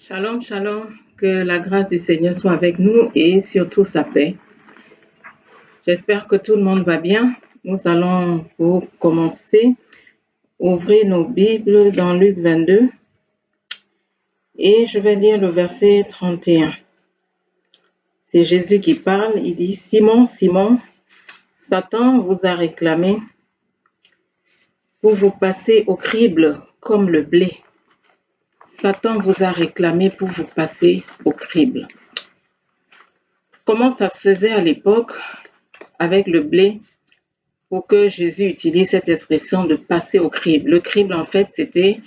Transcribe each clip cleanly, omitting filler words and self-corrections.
Shalom, shalom, que la grâce du Seigneur soit avec nous et surtout sa paix. J'espère que tout le monde va bien. Nous allons pour commencer ouvrir nos Bibles dans Luc 22 et je vais lire le verset 31. C'est Jésus qui parle, il dit « Simon, Simon, Satan vous a réclamé pour vous passer au crible comme le blé. Satan vous a réclamé pour vous passer au crible. » Comment ça se faisait à l'époque avec le blé pour que Jésus utilise cette expression de passer au crible. Le crible, en fait, c'était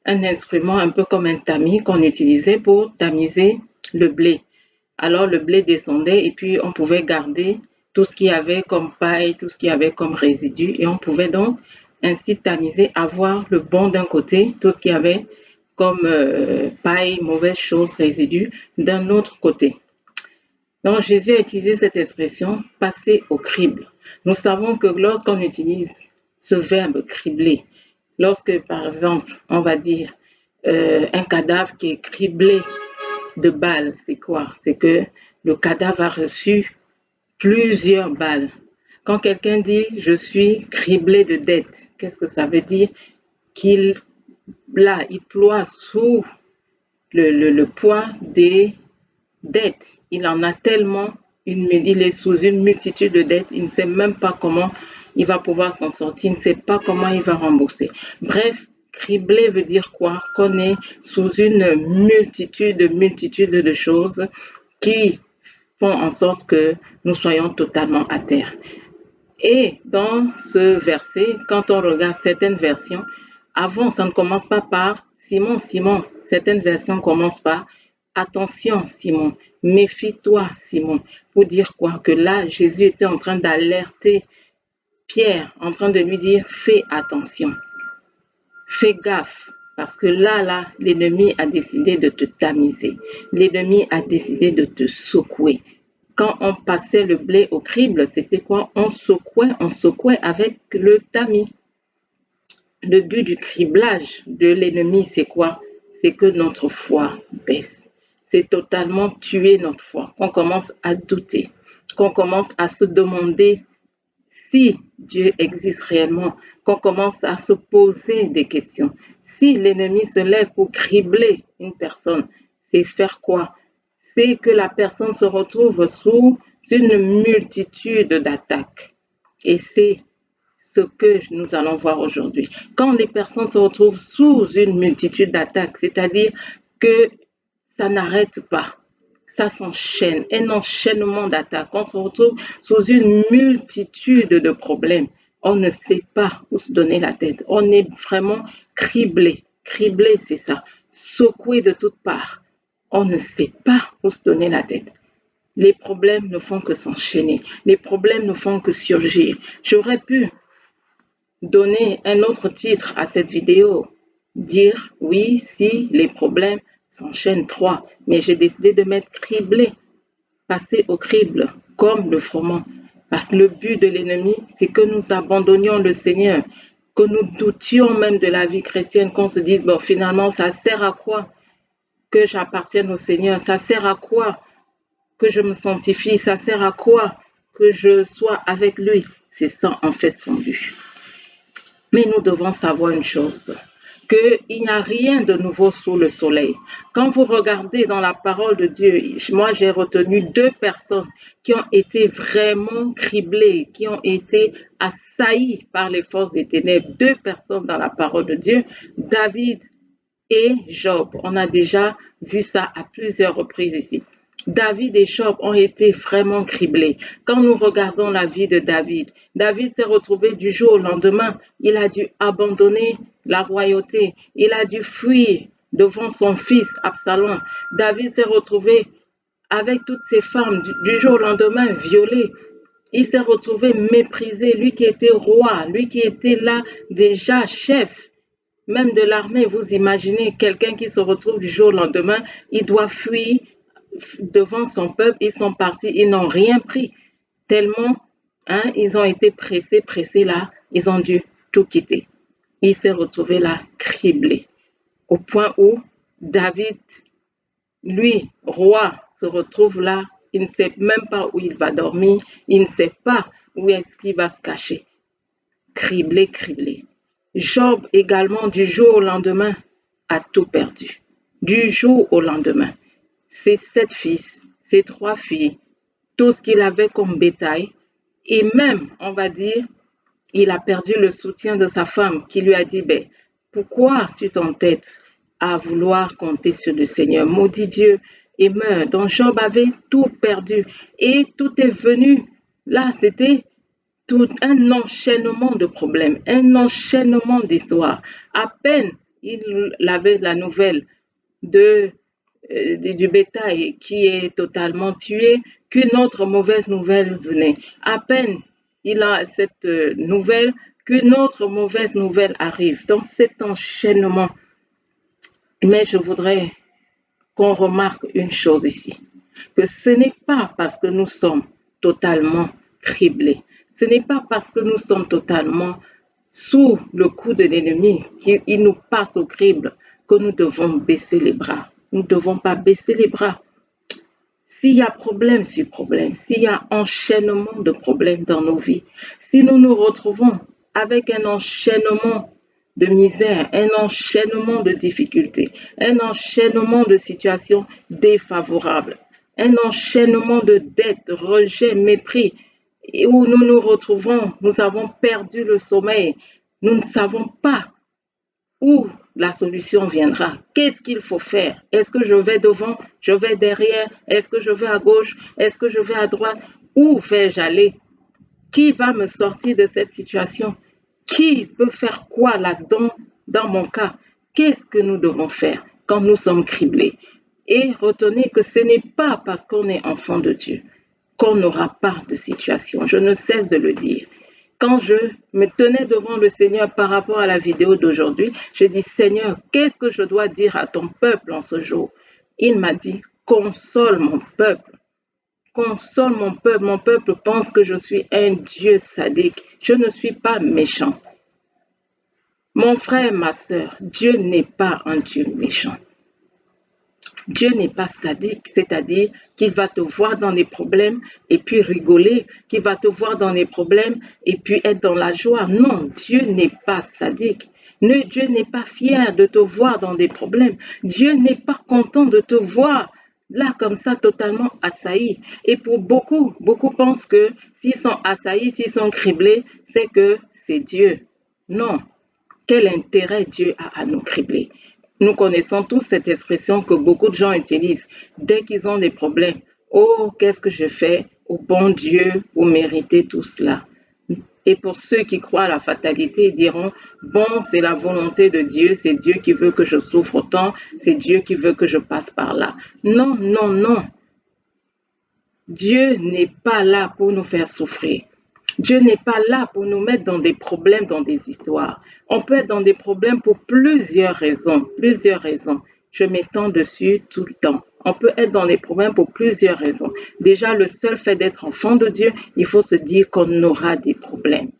un instrument un peu comme un tamis qu'on utilisait pour tamiser le blé. Alors, le blé descendait et puis on pouvait garder tout ce qu'il y avait comme paille, tout ce qu'il y avait comme résidu et on pouvait donc ainsi tamiser, avoir le bon d'un côté, tout ce qu'il y avait comme paille, mauvaise chose, résidu d'un autre côté. Donc, Jésus a utilisé cette expression « passer au crible ». Nous savons que lorsqu'on utilise ce verbe « cribler », lorsque, par exemple, on va dire un cadavre qui est criblé de balles, c'est quoi? C'est que le cadavre a reçu plusieurs balles. Quand quelqu'un dit « je suis criblé de dettes », qu'est-ce que ça veut dire? Il ploie sous le poids des dettes. Il en a tellement, il est sous une multitude de dettes, il ne sait même pas comment il va pouvoir s'en sortir, il ne sait pas comment il va rembourser. Bref, criblé veut dire quoi? Qu'on est sous une multitude de choses qui font en sorte que nous soyons totalement à terre. Et dans ce verset, quand on regarde certaines versions, avant, ça ne commence pas par Simon, Simon. Certaines versions commencent par attention, Simon. Méfie-toi, Simon. Pour dire quoi? Que là, Jésus était en train d'alerter Pierre, en train de lui dire fais attention, fais gaffe. Parce que là, l'ennemi a décidé de te tamiser. L'ennemi a décidé de te secouer. Quand on passait le blé au crible, c'était quoi? On secouait avec le tamis. Le but du criblage de l'ennemi, c'est quoi? C'est que notre foi baisse. C'est totalement tuer notre foi. Qu'on commence à douter, qu'on commence à se demander si Dieu existe réellement, qu'on commence à se poser des questions. Si l'ennemi se lève pour cribler une personne, c'est faire quoi? C'est que la personne se retrouve sous une multitude d'attaques. Et c'est ce que nous allons voir aujourd'hui. Quand les personnes se retrouvent sous une multitude d'attaques, c'est-à-dire que ça n'arrête pas, ça s'enchaîne, un enchaînement d'attaques. On se retrouve sous une multitude de problèmes. On ne sait pas où se donner la tête. On est vraiment criblé. Criblé, c'est ça. Secoué de toutes parts. On ne sait pas où se donner la tête. Les problèmes ne font que s'enchaîner. Les problèmes ne font que surgir. J'aurais pu donner un autre titre à cette vidéo. Dire oui, si les problèmes s'enchaînent trois. Mais j'ai décidé de mettre criblé, passer au crible, comme le froment. Parce que le but de l'ennemi, c'est que nous abandonnions le Seigneur, que nous doutions même de la vie chrétienne, qu'on se dise, bon, finalement, ça sert à quoi que j'appartienne au Seigneur? Ça sert à quoi que je me sanctifie? Ça sert à quoi que je sois avec lui? C'est ça, en fait, son but. Mais nous devons savoir une chose, qu'il n'y a rien de nouveau sous le soleil. Quand vous regardez dans la parole de Dieu, moi j'ai retenu deux personnes qui ont été vraiment criblées, qui ont été assaillies par les forces des ténèbres. Deux personnes dans la parole de Dieu, David et Job. On a déjà vu ça à plusieurs reprises ici. David et Job ont été vraiment criblés. Quand nous regardons la vie de David, David s'est retrouvé du jour au lendemain, il a dû abandonner la royauté, il a dû fuir devant son fils Absalom. David s'est retrouvé avec toutes ses femmes du jour au lendemain violées. Il s'est retrouvé méprisé, lui qui était roi, lui qui était là déjà chef même de l'armée. Vous imaginez quelqu'un qui se retrouve du jour au lendemain, il doit fuir devant son peuple, ils sont partis, ils n'ont rien pris. Tellement, ils ont été pressés là, ils ont dû tout quitter. Il s'est retrouvé là, criblé, au point où David lui, roi, se retrouve là, il ne sait même pas où il va dormir, il ne sait pas où est-ce qu'il va se cacher. Criblé, criblé. Job également, du jour au lendemain, a tout perdu. Du jour au lendemain. Ses 7 fils, ses 3 filles, tout ce qu'il avait comme bétail, et même, on va dire, il a perdu le soutien de sa femme qui lui a dit, ben, pourquoi tu t'entêtes à vouloir compter sur le Seigneur? Maudit Dieu et meurs. Donc Job avait tout perdu et tout est venu. Là, c'était tout un enchaînement de problèmes, un enchaînement d'histoires. À peine il avait la nouvelle de, du bétail qui est totalement tué, qu'une autre mauvaise nouvelle venait. À peine il a cette nouvelle, qu'une autre mauvaise nouvelle arrive. Donc cet enchaînement. Mais je voudrais qu'on remarque une chose ici, que ce n'est pas parce que nous sommes totalement criblés, ce n'est pas parce que nous sommes totalement sous le coup de l'ennemi, qu'il nous passe au crible, que nous devons baisser les bras. Nous ne devons pas baisser les bras. S'il y a problème sur problème, s'il y a enchaînement de problèmes dans nos vies, si nous nous retrouvons avec un enchaînement de misère, un enchaînement de difficultés, un enchaînement de situations défavorables, un enchaînement de dettes, de rejet, mépris, et où nous nous retrouvons, nous avons perdu le sommeil, nous ne savons pas où la solution viendra. Qu'est-ce qu'il faut faire? Est-ce que je vais devant? Je vais derrière? Est-ce que je vais à gauche? Est-ce que je vais à droite? Où vais-je aller? Qui va me sortir de cette situation? Qui peut faire quoi là-dedans dans mon cas? Qu'est-ce que nous devons faire quand nous sommes criblés? Et retenez que ce n'est pas parce qu'on est enfant de Dieu qu'on n'aura pas de situation. Je ne cesse de le dire. Quand je me tenais devant le Seigneur par rapport à la vidéo d'aujourd'hui, je dis, Seigneur, qu'est-ce que je dois dire à ton peuple en ce jour? Il m'a dit, console mon peuple. Console mon peuple. Mon peuple pense que je suis un Dieu sadique. Je ne suis pas méchant. Mon frère, ma sœur, Dieu n'est pas un Dieu méchant. Dieu n'est pas sadique, c'est-à-dire qu'il va te voir dans les problèmes et puis rigoler, qu'il va te voir dans les problèmes et puis être dans la joie. Non, Dieu n'est pas sadique. Dieu n'est pas fier de te voir dans des problèmes. Dieu n'est pas content de te voir là comme ça totalement assailli. Et pour beaucoup, beaucoup pensent que s'ils sont assaillis, s'ils sont criblés, c'est que c'est Dieu. Non. Quel intérêt Dieu a à nous cribler? Nous connaissons tous cette expression que beaucoup de gens utilisent dès qu'ils ont des problèmes. Oh, qu'est-ce que je fais au bon Dieu pour mériter tout cela? Et pour ceux qui croient à la fatalité, ils diront, bon, c'est la volonté de Dieu, c'est Dieu qui veut que je souffre autant, c'est Dieu qui veut que je passe par là. Non, non, non. Dieu n'est pas là pour nous faire souffrir. Dieu n'est pas là pour nous mettre dans des problèmes, dans des histoires. On peut être dans des problèmes pour plusieurs raisons, plusieurs raisons. Je m'étends dessus tout le temps. On peut être dans des problèmes pour plusieurs raisons. Déjà, le seul fait d'être enfant de Dieu, il faut se dire qu'on aura des problèmes.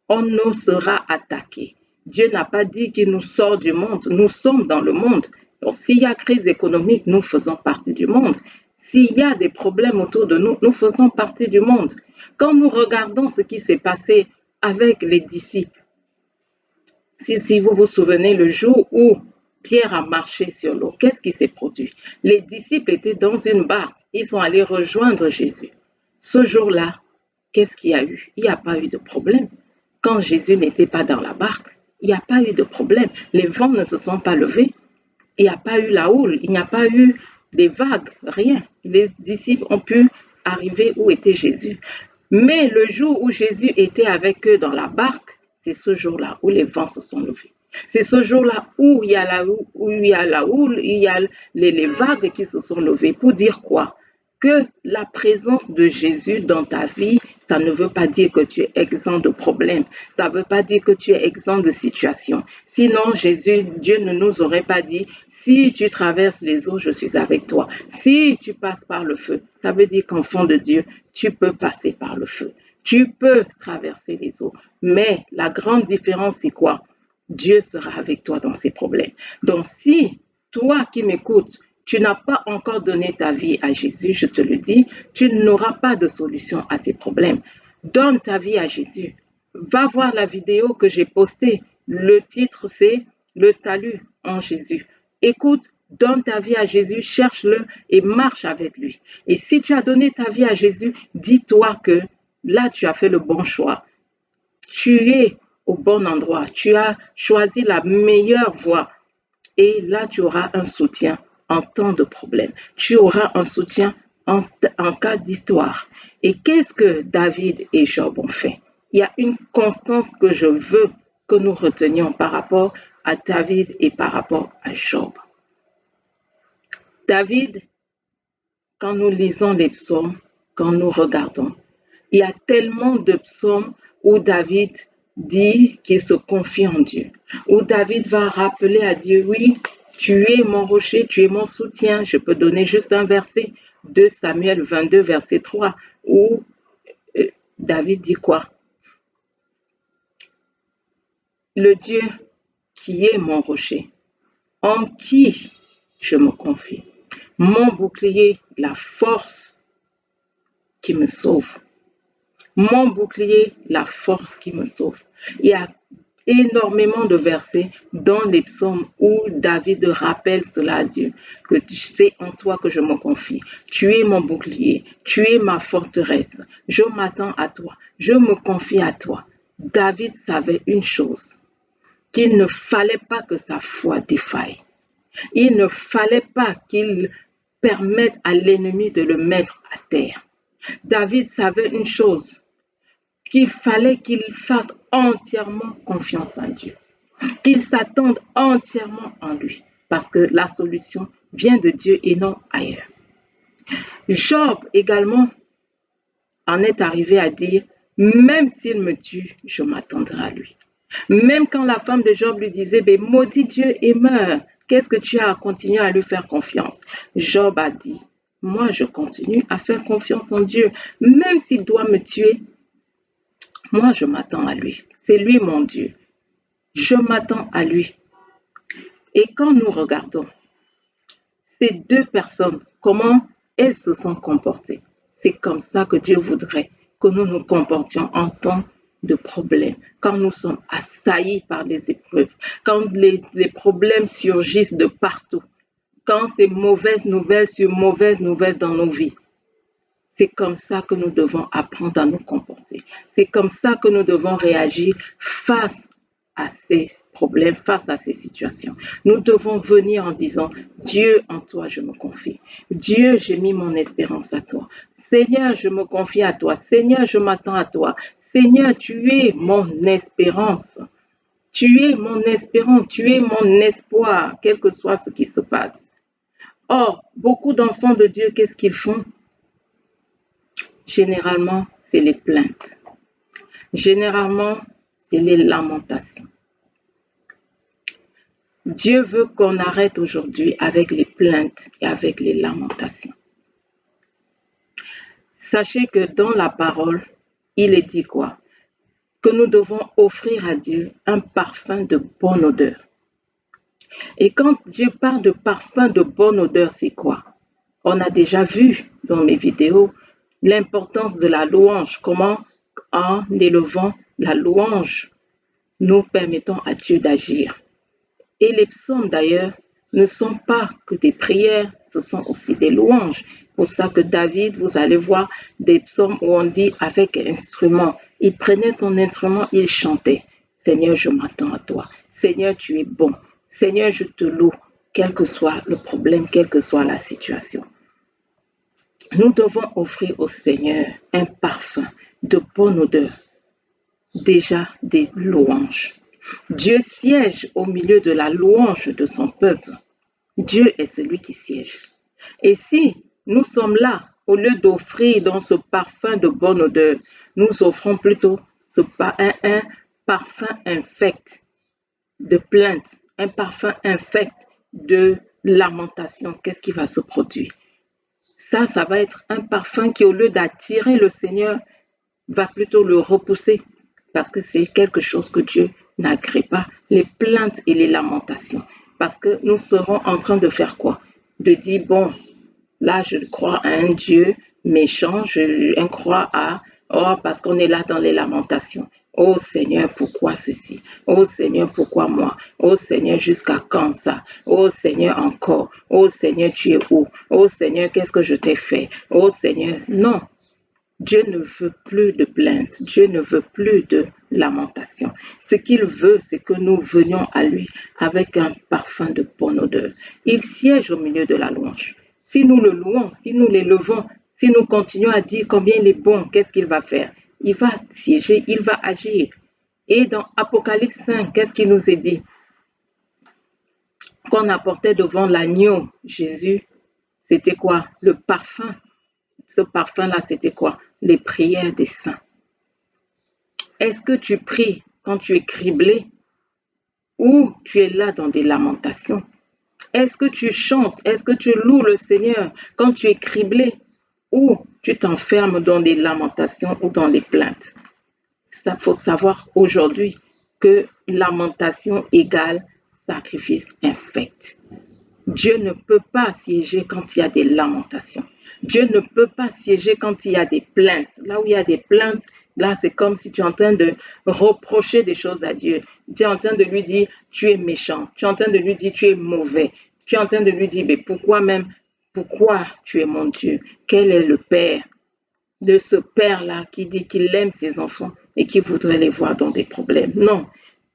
On nous sera attaqué. Dieu n'a pas dit qu'il nous sort du monde. Nous sommes dans le monde. Donc, s'il y a crise économique, nous faisons partie du monde. S'il y a des problèmes autour de nous, nous faisons partie du monde. Quand nous regardons ce qui s'est passé avec les disciples, si vous vous souvenez, le jour où Pierre a marché sur l'eau, qu'est-ce qui s'est produit? Les disciples étaient dans une barque, ils sont allés rejoindre Jésus. Ce jour-là, qu'est-ce qu'il y a eu? Il n'y a pas eu de problème. Quand Jésus n'était pas dans la barque, il n'y a pas eu de problème. Les vents ne se sont pas levés. Il n'y a pas eu la houle, il n'y a pas eu des vagues, rien. Les disciples ont pu arriver où était Jésus. Mais le jour où Jésus était avec eux dans la barque, c'est ce jour-là où les vents se sont levés. C'est ce jour-là où il y a la houle, il y a les vagues qui se sont levées. Pour dire quoi? Que la présence de Jésus dans ta vie, ça ne veut pas dire que tu es exempt de problèmes. Ça ne veut pas dire que tu es exempt de situations. Sinon, Dieu ne nous aurait pas dit, si tu traverses les eaux, je suis avec toi. Si tu passes par le feu, ça veut dire qu'enfant de Dieu, tu peux passer par le feu. Tu peux traverser les eaux. Mais la grande différence, c'est quoi? Dieu sera avec toi dans ces problèmes. Donc, si toi qui m'écoutes, tu n'as pas encore donné ta vie à Jésus, je te le dis, tu n'auras pas de solution à tes problèmes. Donne ta vie à Jésus. Va voir la vidéo que j'ai postée. Le titre, c'est Le salut en Jésus. Écoute, donne ta vie à Jésus, cherche-le et marche avec lui. Et si tu as donné ta vie à Jésus, dis-toi que là, tu as fait le bon choix. Tu es au bon endroit. Tu as choisi la meilleure voie. Et là, tu auras un soutien en temps de problème. Tu auras un soutien en cas d'histoire. Et qu'est-ce que David et Job ont fait? Il y a une constance que je veux que nous retenions par rapport à David et par rapport à Job. David, quand nous lisons les psaumes, quand nous regardons, il y a tellement de psaumes où David dit qu'il se confie en Dieu, où David va rappeler à Dieu, oui, tu es mon rocher, tu es mon soutien. Je peux donner juste un verset, 2 Samuel 22, verset 3, où David dit quoi? Le Dieu qui est mon rocher, en qui je me confie, mon bouclier, la force qui me sauve. Mon bouclier, la force qui me sauve. Il y a énormément de versets dans les psaumes où David rappelle cela à Dieu, que c'est en toi que je me confie. Tu es mon bouclier, tu es ma forteresse. Je m'attends à toi, je me confie à toi. David savait une chose, qu'il ne fallait pas que sa foi défaille. Il ne fallait pas qu'il permette à l'ennemi de le mettre à terre. David savait une chose, qu'il fallait qu'il fasse entièrement confiance en Dieu, qu'il s'attende entièrement en lui, parce que la solution vient de Dieu et non ailleurs. Job également en est arrivé à dire, même s'il me tue, je m'attendrai à lui. Même quand la femme de Job lui disait, maudit Dieu et meurs, qu'est-ce que tu as à continuer à lui faire confiance? Job a dit, moi je continue à faire confiance en Dieu, même s'il doit me tuer, moi je m'attends à lui. C'est lui mon Dieu. Je m'attends à lui. Et quand nous regardons ces deux personnes, comment elles se sont comportées, c'est comme ça que Dieu voudrait que nous nous comportions en temps de problème, quand nous sommes assaillis par les épreuves, quand les problèmes surgissent de partout, quand c'est mauvaises nouvelles sur mauvaises nouvelles dans nos vies. C'est comme ça que nous devons apprendre à nous comporter. C'est comme ça que nous devons réagir face à ces problèmes, face à ces situations. Nous devons venir en disant, Dieu, en toi, je me confie. Dieu, j'ai mis mon espérance à toi. Seigneur, je me confie à toi. Seigneur, je m'attends à toi. Seigneur, tu es mon espérance. Tu es mon espérance, tu es mon espoir, quel que soit ce qui se passe. Or, beaucoup d'enfants de Dieu, qu'est-ce qu'ils font? Généralement, c'est les plaintes. Généralement, c'est les lamentations. Dieu veut qu'on arrête aujourd'hui avec les plaintes et avec les lamentations. Sachez que dans la parole, il est dit quoi? Que nous devons offrir à Dieu un parfum de bonne odeur. Et quand Dieu parle de parfum de bonne odeur, c'est quoi? On a déjà vu dans mes vidéos l'importance de la louange, comment en élevant la louange, nous permettons à Dieu d'agir. Et les psaumes d'ailleurs ne sont pas que des prières, ce sont aussi des louanges. Pour ça que David, vous allez voir des psaumes où on dit avec instrument. Il prenait son instrument, il chantait. Seigneur, je m'attends à toi. Seigneur, tu es bon. Seigneur, je te loue, quel que soit le problème, quelle que soit la situation. Nous devons offrir au Seigneur un parfum de bonne odeur, déjà des louanges. Dieu siège au milieu de la louange de son peuple. Dieu est celui qui siège. Et si nous sommes là, au lieu d'offrir dans ce parfum de bonne odeur, nous offrons plutôt un parfum infect de plainte, un parfum infect de lamentation, qu'est-ce qui va se produire? Ça va être un parfum qui, au lieu d'attirer le Seigneur, va plutôt le repousser, parce que c'est quelque chose que Dieu n'agrée pas, les plaintes et les lamentations. Parce que nous serons en train de faire quoi? de dire, bon, là, je crois à un Dieu méchant, je crois à, oh, parce qu'on est là dans les lamentations. Oh Seigneur, pourquoi ceci? Oh Seigneur, pourquoi moi? Oh Seigneur, jusqu'à quand ça? Oh Seigneur, encore. Oh Seigneur, tu es où? Oh Seigneur, qu'est-ce que je t'ai fait? Oh Seigneur, non. Dieu ne veut plus de plaintes, Dieu ne veut plus de lamentation. Ce qu'il veut, c'est que nous venions à lui avec un parfum de bonne odeur. Il siège au milieu de la louange. Si nous le louons, si nous l'élevons, si nous continuons à dire combien il est bon, qu'est-ce qu'il va faire? Il va siéger, il va agir. Et dans Apocalypse 5, qu'est-ce qu'il nous est dit? Qu'on apportait devant l'agneau, Jésus, c'était quoi? Le parfum. Ce parfum-là, c'était quoi? Les prières des saints. Est-ce que tu pries quand tu es criblé ou tu es là dans des lamentations? Est-ce que tu chantes? Est-ce que tu loues le Seigneur quand tu es criblé ou tu t'enfermes dans des lamentations ou dans les plaintes? Ça, faut savoir aujourd'hui que lamentation égale sacrifice infect. Dieu ne peut pas siéger quand il y a des lamentations. Dieu ne peut pas siéger quand il y a des plaintes. Là où il y a des plaintes, là, c'est comme si tu es en train de reprocher des choses à Dieu. Tu es en train de lui dire, tu es méchant. Tu es en train de lui dire, tu es mauvais. Tu es en train de lui dire, mais pourquoi tu es mon Dieu? Quel est le Père de ce Père-là qui dit qu'il aime ses enfants et qui voudrait les voir dans des problèmes? Non.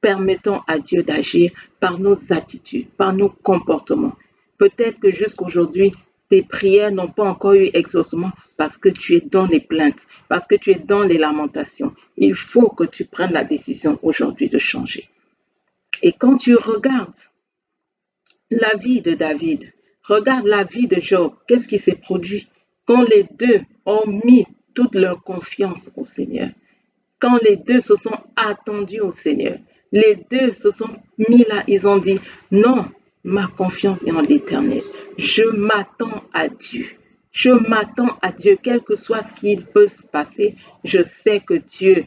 Permettons à Dieu d'agir par nos attitudes, par nos comportements. Peut-être que jusqu'aujourd'hui, tes prières n'ont pas encore eu exaucement parce que tu es dans les plaintes, parce que tu es dans les lamentations. Il faut que tu prennes la décision aujourd'hui de changer. Et quand tu regardes la vie de David, regarde la vie de Job, qu'est-ce qui s'est produit quand les deux ont mis toute leur confiance au Seigneur? Quand les deux se sont attendus au Seigneur, les deux se sont mis là, ils ont dit, non, ma confiance est en l'Éternel. Je m'attends à Dieu. Je m'attends à Dieu, quel que soit ce qui peut se passer. Je sais que Dieu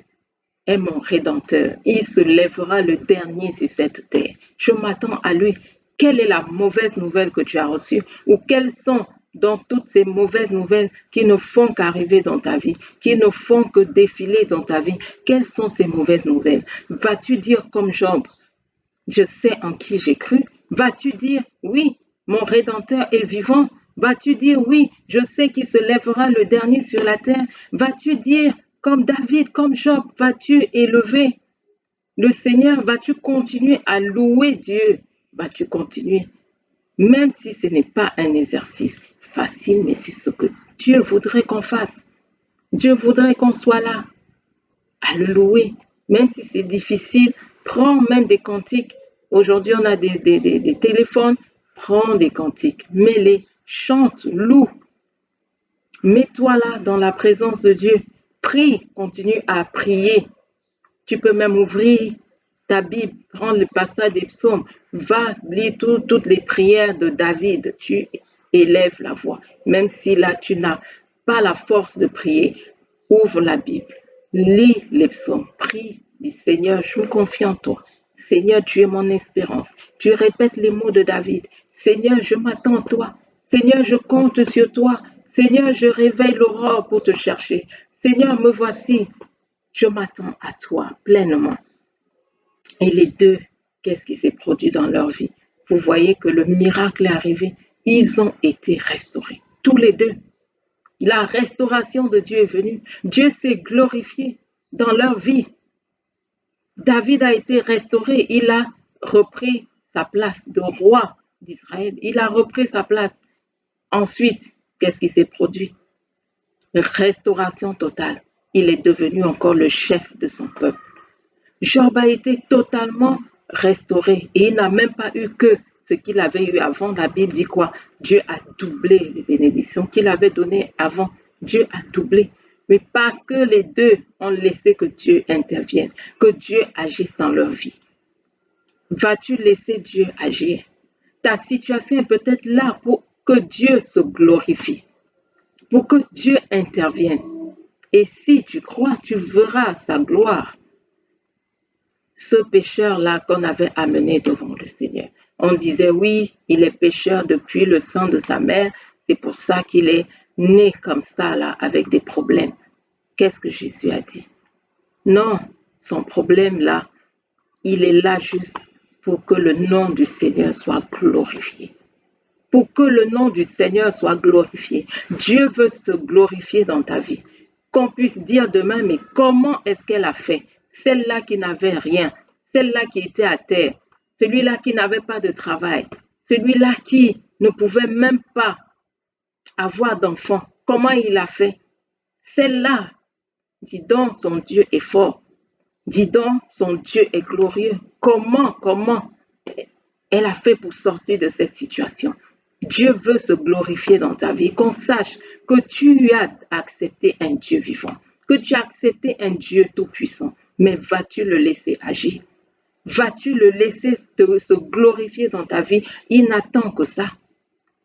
est mon Rédempteur. Il se lèvera le dernier sur cette terre. Je m'attends à lui. Quelle est la mauvaise nouvelle que tu as reçue? Ou quelles sont dans toutes ces mauvaises nouvelles qui ne font qu'arriver dans ta vie, qui ne font que défiler dans ta vie? Quelles sont ces mauvaises nouvelles? Vas-tu dire comme Job, je sais en qui j'ai cru? Vas-tu dire, oui, mon Rédempteur est vivant? Vas-tu dire, oui, je sais qu'il se lèvera le dernier sur la terre? Vas-tu dire, comme David, comme Job, vas-tu élever le Seigneur? Vas-tu continuer à louer Dieu? Vas-tu continuer? Même si ce n'est pas un exercice facile, mais c'est ce que Dieu voudrait qu'on fasse. Dieu voudrait qu'on soit là, à le louer. Même si c'est difficile, prends même des cantiques. Aujourd'hui, on a des téléphones. Prends des cantiques, mets-les, chante, loue. Mets-toi là dans la présence de Dieu. Prie, continue à prier. Tu peux même ouvrir ta Bible, prendre le passage des psaumes, va lire toutes les prières de David. Tu élèves la voix. Même si là, tu n'as pas la force de prier, ouvre la Bible, lis les psaumes, prie, dis Seigneur, je me confie en toi. Seigneur, tu es mon espérance. Tu répètes les mots de David. Seigneur, je m'attends à toi. Seigneur, je compte sur toi. Seigneur, je réveille l'aurore pour te chercher. Seigneur, me voici. Je m'attends à toi pleinement. Et les deux, qu'est-ce qui s'est produit dans leur vie? Vous voyez que le miracle est arrivé. Ils ont été restaurés. Tous les deux. La restauration de Dieu est venue. Dieu s'est glorifié dans leur vie. David a été restauré. Il a repris sa place de roi d'Israël. Il a repris sa place. Ensuite, qu'est-ce qui s'est produit? Restauration totale. Il est devenu encore le chef de son peuple. Job a été totalement restauré et il n'a même pas eu que ce qu'il avait eu avant. La Bible dit quoi? Dieu a doublé les bénédictions qu'il avait données avant. Dieu a doublé. Mais parce que les deux ont laissé que Dieu intervienne, que Dieu agisse dans leur vie. Vas-tu laisser Dieu agir? Ta situation est peut-être là pour que Dieu se glorifie, pour que Dieu intervienne. Et si tu crois, tu verras sa gloire. Ce pécheur-là qu'on avait amené devant le Seigneur, On disait oui, il est pécheur depuis le sang de sa mère, c'est pour ça qu'il est né comme ça, là, avec des problèmes. Qu'est-ce que Jésus a dit? Non, son problème là, il est là juste pour que le nom du Seigneur soit glorifié. Pour que le nom du Seigneur soit glorifié. Dieu veut se glorifier dans ta vie. Qu'on puisse dire demain, mais comment est-ce qu'elle a fait? Celle-là qui n'avait rien, celle-là qui était à terre, celui-là qui n'avait pas de travail, celui-là qui ne pouvait même pas avoir d'enfant. Comment il a fait? Celle-là, dis donc, son Dieu est fort. Dis donc, son Dieu est glorieux. Comment elle a fait pour sortir de cette situation? Dieu veut se glorifier dans ta vie, qu'on sache que tu as accepté un Dieu vivant, que tu as accepté un Dieu tout-puissant. Mais vas-tu le laisser agir? Vas-tu le laisser se glorifier dans ta vie? Il n'attend que ça.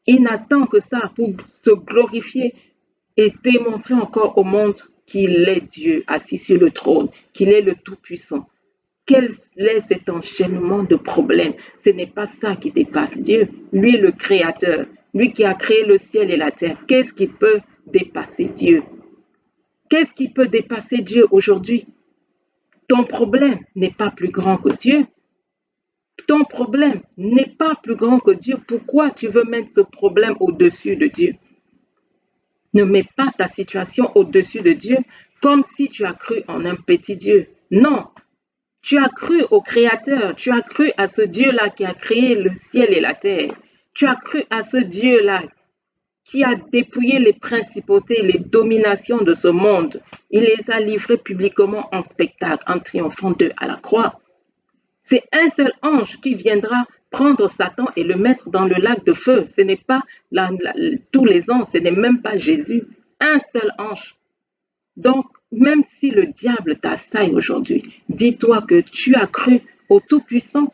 Il n'attend que ça pour se glorifier et démontrer encore au monde qu'il est Dieu assis sur le trône, qu'il est le Tout-Puissant. Quel est cet enchaînement de problèmes? Ce n'est pas ça qui dépasse Dieu. Lui, le Créateur, lui qui a créé le ciel et la terre. Qu'est-ce qui peut dépasser Dieu? Qu'est-ce qui peut dépasser Dieu aujourd'hui? Ton problème n'est pas plus grand que Dieu. Ton problème n'est pas plus grand que Dieu. Pourquoi tu veux mettre ce problème au-dessus de Dieu? Ne mets pas ta situation au-dessus de Dieu comme si tu as cru en un petit Dieu. Non, tu as cru au Créateur, tu as cru à ce Dieu-là qui a créé le ciel et la terre. Tu as cru à ce Dieu-là qui a dépouillé les principautés, les dominations de ce monde. Il les a livrés publiquement en spectacle, en triomphant d'eux à la croix. C'est un seul ange qui viendra prendre Satan et le mettre dans le lac de feu. Ce n'est pas tous les anges, ce n'est même pas Jésus. Un seul ange. Donc, même si le diable t'assaille aujourd'hui, dis-toi que tu as cru au Tout-Puissant.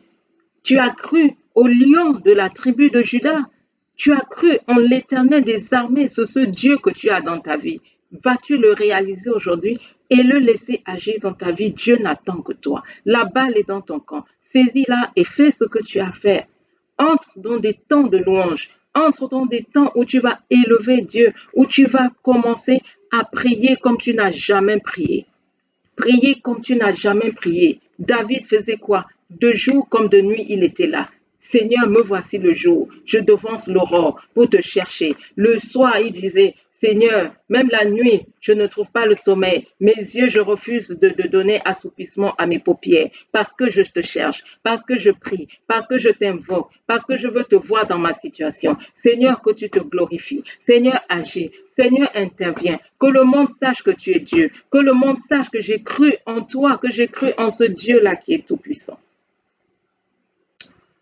Tu as cru au lion de la tribu de Juda. Tu as cru en l'Éternel des armées, c'est ce Dieu que tu as dans ta vie. Vas-tu le réaliser aujourd'hui et le laisser agir dans ta vie? Dieu n'attend que toi. La balle est dans ton camp. Saisis-la et fais ce que tu as à faire. Entre dans des temps de louange. Entre dans des temps où tu vas élever Dieu, où tu vas commencer à prier comme tu n'as jamais prié. Prier comme tu n'as jamais prié. David faisait quoi? De jour comme de nuit, il était là. Seigneur, me voici le jour. Je devance l'aurore pour te chercher. Le soir, il disait, Seigneur, même la nuit, je ne trouve pas le sommeil. Mes yeux, je refuse de donner assoupissement à mes paupières parce que je te cherche, parce que je prie, parce que je t'invoque, parce que je veux te voir dans ma situation. Seigneur, que tu te glorifies. Seigneur, agis. Seigneur, interviens. Que le monde sache que tu es Dieu. Que le monde sache que j'ai cru en toi, que j'ai cru en ce Dieu-là qui est tout-puissant.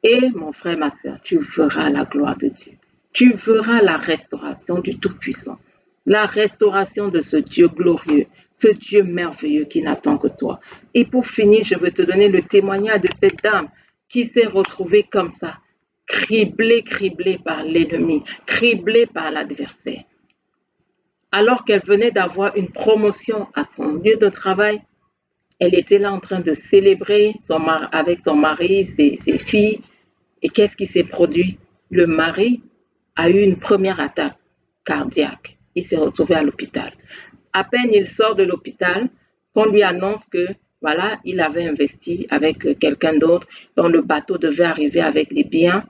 Et mon frère, ma soeur, tu verras la gloire de Dieu. Tu verras la restauration du Tout-Puissant. La restauration de ce Dieu glorieux, ce Dieu merveilleux qui n'attend que toi. Et pour finir, je veux te donner le témoignage de cette dame qui s'est retrouvée comme ça, criblée par l'ennemi, criblée par l'adversaire. Alors qu'elle venait d'avoir une promotion à son lieu de travail, elle était là en train de célébrer avec son mari, ses filles. Et qu'est-ce qui s'est produit? Le mari a eu une première attaque cardiaque. Il s'est retrouvé à l'hôpital. À peine il sort de l'hôpital, qu'on lui annonce que voilà, il avait investi avec quelqu'un d'autre, dont le bateau devait arriver avec les biens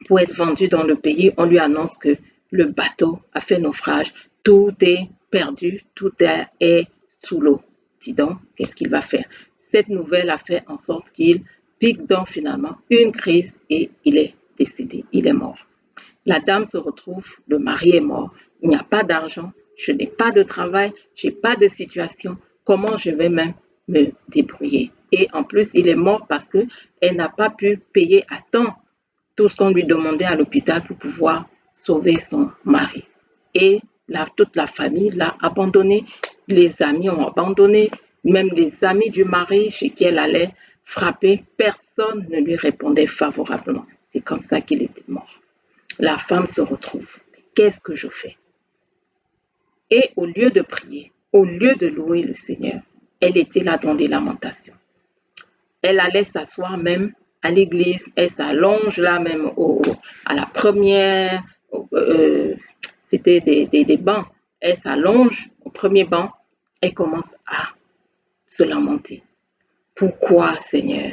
pour être vendu dans le pays. On lui annonce que le bateau a fait naufrage, tout est perdu, tout est sous l'eau. Dis donc, qu'est-ce qu'il va faire? Cette nouvelle a fait en sorte qu'il pique donc finalement une crise et il est décédé, il est mort. La dame se retrouve, le mari est mort, il n'y a pas d'argent, je n'ai pas de travail, je n'ai pas de situation, comment je vais même me débrouiller? Et en plus, il est mort parce qu'elle n'a pas pu payer à temps tout ce qu'on lui demandait à l'hôpital pour pouvoir sauver son mari. Et toute la famille l'a abandonné, les amis ont abandonné, même les amis du mari chez qui elle allait frapper, personne ne lui répondait favorablement. C'est comme ça qu'il était mort. La femme se retrouve. Qu'est-ce que je fais? Et au lieu de prier, au lieu de louer le Seigneur, elle était là dans des lamentations. Elle allait s'asseoir même à l'église, elle s'allonge là même à la première, c'était des bancs, elle s'allonge au premier banc, elle commence à se lamenter. Pourquoi, Seigneur?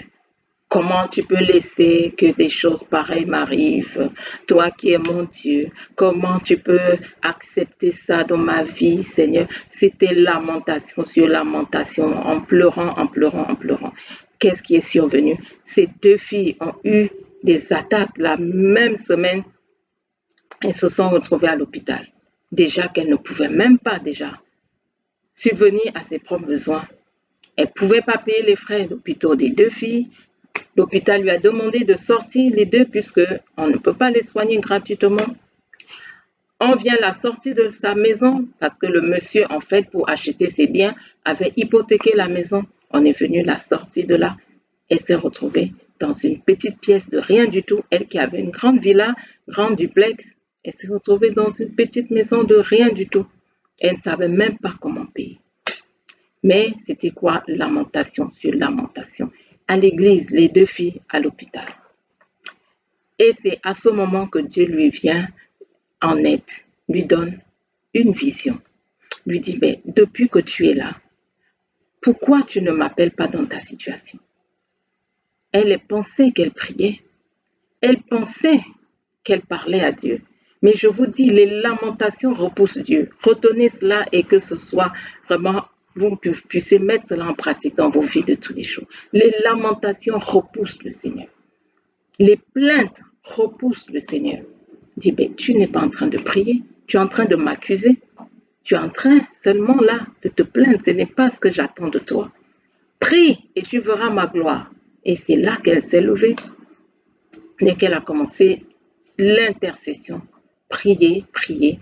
Comment tu peux laisser que des choses pareilles m'arrivent? Toi qui es mon Dieu, comment tu peux accepter ça dans ma vie, Seigneur? C'était lamentation sur lamentation, en pleurant, en pleurant, en pleurant. Qu'est-ce qui est survenu? Ces deux filles ont eu des attaques la même semaine. Elles se sont retrouvées à l'hôpital. Déjà qu'elles ne pouvaient même pas déjà subvenir à ses propres besoins. Elle ne pouvait pas payer les frais d'hôpital des deux filles. L'hôpital lui a demandé de sortir les deux puisque on ne peut pas les soigner gratuitement. On vient la sortir de sa maison parce que le monsieur, en fait, pour acheter ses biens, avait hypothéqué la maison. On est venu la sortir de là. Elle s'est retrouvée dans une petite pièce de rien du tout. Elle qui avait une grande villa, grand duplex, elle s'est retrouvée dans une petite maison de rien du tout. Elle ne savait même pas comment payer. Mais c'était quoi? Lamentation sur lamentation. À l'église, les deux filles à l'hôpital. Et c'est à ce moment que Dieu lui vient en aide, lui donne une vision. Lui dit, mais depuis que tu es là, pourquoi tu ne m'appelles pas dans ta situation? Elle pensait qu'elle priait. Elle pensait qu'elle parlait à Dieu. Mais je vous dis, les lamentations repoussent Dieu. Retenez cela et que ce soit vraiment, vous puissiez mettre cela en pratique dans vos vies de tous les jours. Les lamentations repoussent le Seigneur. Les plaintes repoussent le Seigneur. Dis, ben, tu n'es pas en train de prier, tu es en train de m'accuser. Tu es en train seulement là de te plaindre. Ce n'est pas ce que j'attends de toi. Prie et tu verras ma gloire. Et c'est là qu'elle s'est levée. Dès qu'elle a commencé l'intercession, prier, prier.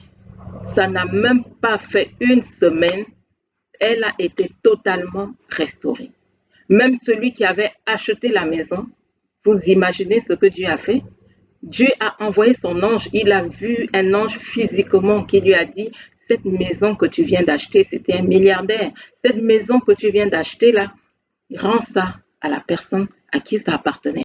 Ça n'a même pas fait une semaine. Elle a été totalement restaurée. Même celui qui avait acheté la maison, vous imaginez ce que Dieu a fait? Dieu a envoyé son ange. Il a vu un ange physiquement qui lui a dit, cette maison que tu viens d'acheter, c'était un milliardaire. Cette maison que tu viens d'acheter là, rends ça à la personne à qui ça appartenait.